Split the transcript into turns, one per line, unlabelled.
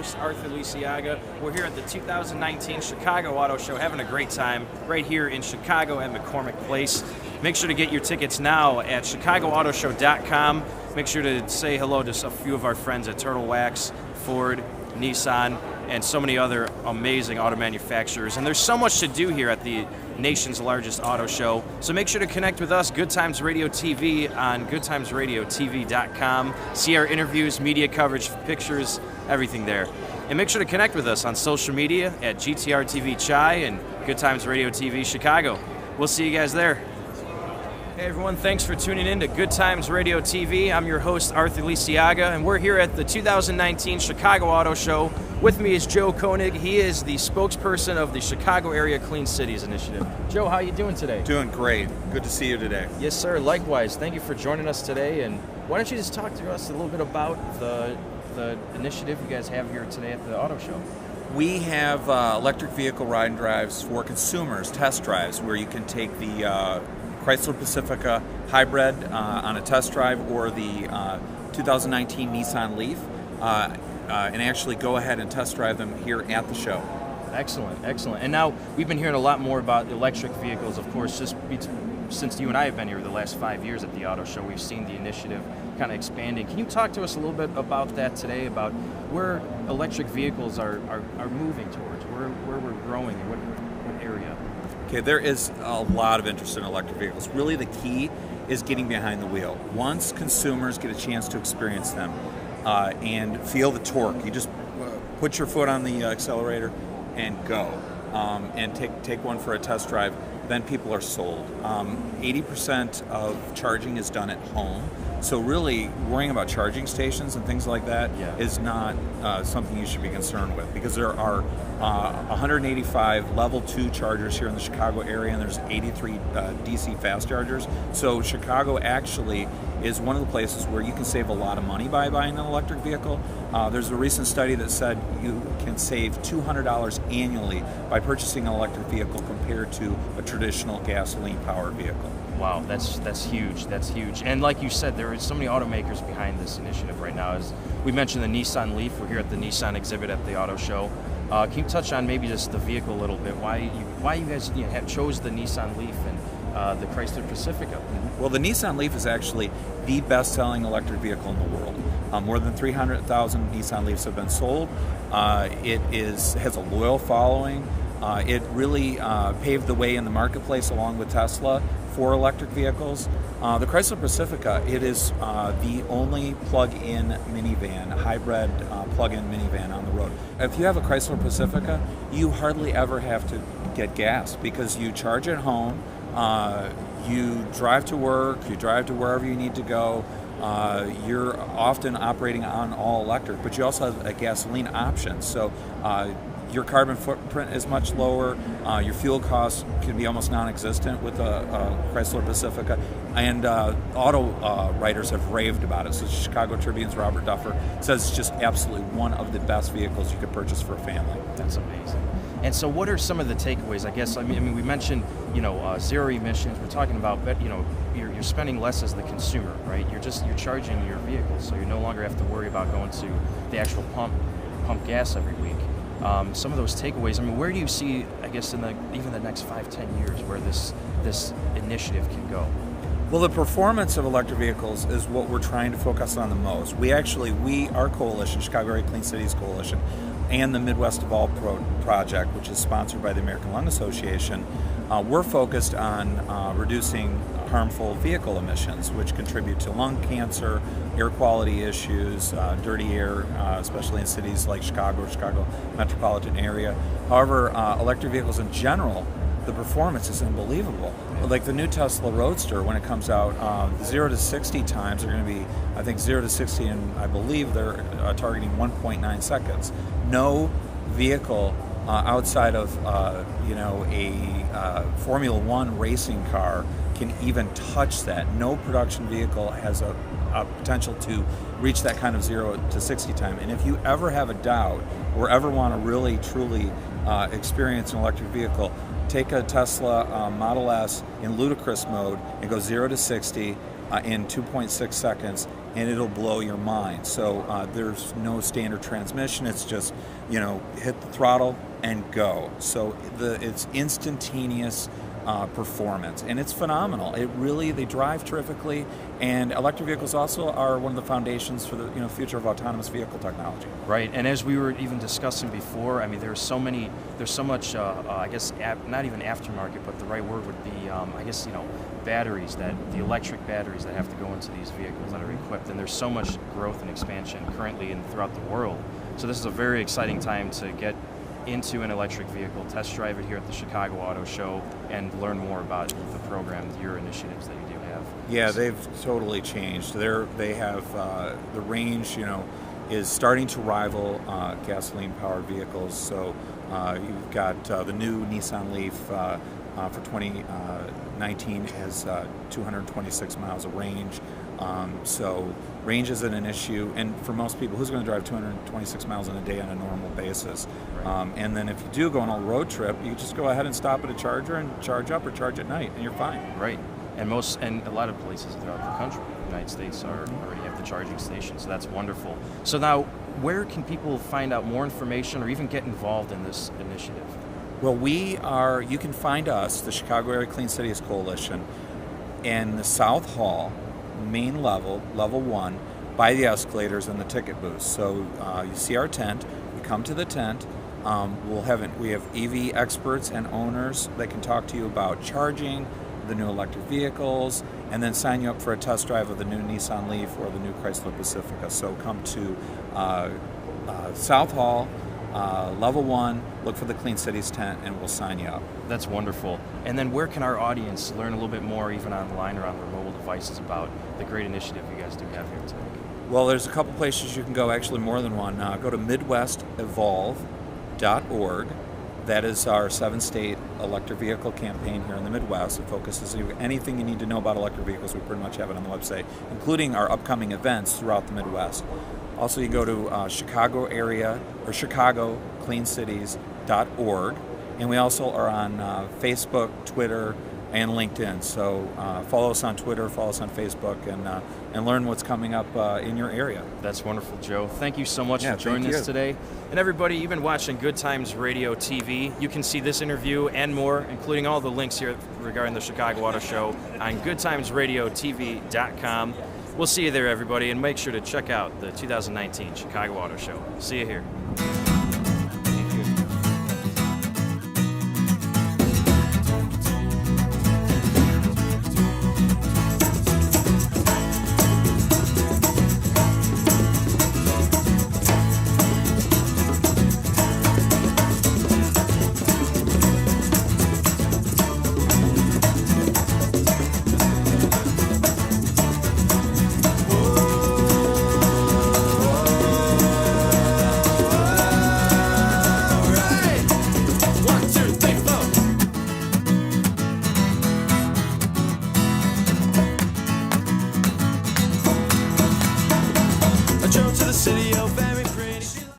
host, Arthur Lisiaga. We're here at the 2019 Chicago Auto Show, having a great time right here in Chicago at McCormick Place. Make sure to get your tickets now at ChicagoAutoShow.com. Make sure to say hello to a few of our friends at Turtle Wax, Ford, Nissan, and so many other amazing auto manufacturers. And there's so much to do here at the nation's largest auto show. So make sure to connect with us, Good Times Radio TV, on GoodTimesRadio-TV.com. See our interviews, media coverage, pictures, everything there. And make sure to connect with us on social media at GTR-TV Chai and Good Times Radio TV Chicago. We'll see you guys there. Hey everyone, thanks for tuning in to Good Times Radio TV. I'm your host, Arthur Lisiaga, and we're here at the 2019 Chicago Auto Show. With me is Joe Koenig. He is the spokesperson of the Chicago Area Clean Cities Initiative. Joe, how are you doing today?
Doing great. Good to see you today.
Yes, sir. Likewise. Thank you for joining us today. And why don't you just talk to us a little bit about the initiative you guys have here today at the auto show?
We have electric vehicle ride and drives for consumers, test drives, where you can take the Chrysler Pacifica Hybrid on a test drive, or the 2019 Nissan Leaf, and actually go ahead and test drive them here at the show.
Excellent, excellent. And now we've been hearing a lot more about electric vehicles, of course, just since you and I have been here the last 5 years at the auto show. We've seen the initiative kind of expanding. Can you talk to us a little bit about that today, about where electric vehicles are moving towards, where we're growing, and what area?
Okay, there is a lot of interest in electric vehicles. Really, the key is getting behind the wheel. Once consumers get a chance to experience them and feel the torque, you just put your foot on the accelerator and go, and take one for a test drive. Then people are sold. 80% of charging is done at home. So really, worrying about charging stations and things like that is not something you should be concerned with, because there are 185 level 2 chargers here in the Chicago area, and there's 83 DC fast chargers. So Chicago actually is one of the places where you can save a lot of money by buying an electric vehicle. There's a recent study that said you can save $200 annually by purchasing an electric vehicle compared to a traditional gasoline-powered vehicle.
Wow, that's huge. That's huge. And like you said, there are so many automakers behind this initiative right now. As we mentioned, the Nissan Leaf. We're here at the Nissan exhibit at the auto show. Can you touch on maybe just the vehicle a little bit? Why you guys have chose the Nissan Leaf and the Chrysler Pacifica?
Well, the Nissan Leaf is actually the best-selling electric vehicle in the world. More than 300,000 Nissan Leafs have been sold. It has a loyal following. It really paved the way in the marketplace along with Tesla for electric vehicles. The Chrysler Pacifica, it is the only plug-in minivan, hybrid plug-in minivan on the road. If you have a Chrysler Pacifica, you hardly ever have to get gas, because you charge at home, you drive to work, you drive to wherever you need to go. You're often operating on all electric, but you also have a gasoline option. So your carbon footprint is much lower. Your fuel costs can be almost non-existent with a Chrysler Pacifica. And auto writers have raved about it. So Chicago Tribune's Robert Duffer says it's just absolutely one of the best vehicles you could purchase for a family.
That's amazing. And so what are some of the takeaways? I guess, I mean, we mentioned, zero emissions. We're talking about, you're spending less as the consumer, right? You're charging your vehicle, so you no longer have to worry about going to the actual pump gas every week. Some of those takeaways, I mean, where do you see, I guess, in even the next 5-10 years, where this initiative can go?
Well, the performance of electric vehicles is what we're trying to focus on the most. Our coalition, Chicago Area Clean Cities Coalition, and the Midwest Evolve Project, which is sponsored by the American Lung Association, we're focused on reducing harmful vehicle emissions, which contribute to lung cancer, air quality issues, dirty air, especially in cities like Chicago metropolitan area. However, electric vehicles in general, the performance is unbelievable. Like the new Tesla Roadster, when it comes out, 0 to 60 times are going to be, I think, 0 to 60, and I believe they're targeting 1.9 seconds. No vehicle outside of a Formula One racing car can even touch that. No production vehicle has a potential to reach that kind of 0 to 60 time. And if you ever have a doubt or ever want to really truly experience an electric vehicle, take a Tesla Model S in ludicrous mode and go 0 to 60 in 2.6 seconds, and it'll blow your mind. So there's no standard transmission. It's just, hit the throttle and go. So it's instantaneous performance, and it's phenomenal. They drive terrifically, and electric vehicles also are one of the foundations for the future of autonomous vehicle technology.
Right, and as we were even discussing before, I mean, there's so much, I guess, not even aftermarket, but the right word would be, batteries, the electric batteries that have to go into these vehicles that are equipped, and there's so much growth and expansion currently and throughout the world. So this is a very exciting time to get into an electric vehicle, test drive it here at the Chicago Auto Show, and learn more about the program, your initiatives that you do have.
Yeah, they've totally changed. They have the range, is starting to rival gasoline-powered vehicles. So you've got the new Nissan Leaf for 2019 has 226 miles of range. So range isn't an issue, and for most people, who's going to drive 226 miles in a day on a normal basis?
Right.
And then if you do go on a road trip, you just go ahead and stop at a charger and charge up or charge at night, and you're fine.
Right, and a lot of places throughout the country, the United States, already have the charging stations, so that's wonderful. So now, where can people find out more information or even get involved in this initiative?
Well, you can find us, the Chicago Area Clean Cities Coalition, in the South Hall, main level 1, by the escalators and the ticket booth. So you see our tent, you come to the tent, we have EV experts and owners that can talk to you about charging, the new electric vehicles, and then sign you up for a test drive of the new Nissan Leaf or the new Chrysler Pacifica. So come to South Hall, level 1, look for the Clean Cities tent, and we'll sign you up.
That's wonderful. And then where can our audience learn a little bit more, even online or on their mobile devices, about the great initiative you guys do have here today?
Well, there's a couple places you can go, actually more than one. Go to MidwestEvolve.org. That is our 7-state electric vehicle campaign here in the Midwest. It focuses on anything you need to know about electric vehicles. We pretty much have it on the website, including our upcoming events throughout the Midwest. Also, you go to Chicago area or ChicagoCleanCities.org, and we also are on Facebook, Twitter, and LinkedIn. So follow us on Twitter, follow us on Facebook, and learn what's coming up in your area.
That's wonderful, Joe. Thank you so much for joining us today. And everybody, you've been watching Good Times Radio TV. You can see this interview and more, including all the links here regarding the Chicago Auto Show, on GoodTimesRadio-TV.com. We'll see you there, everybody, and make sure to check out the 2019 Chicago Auto Show. See you here.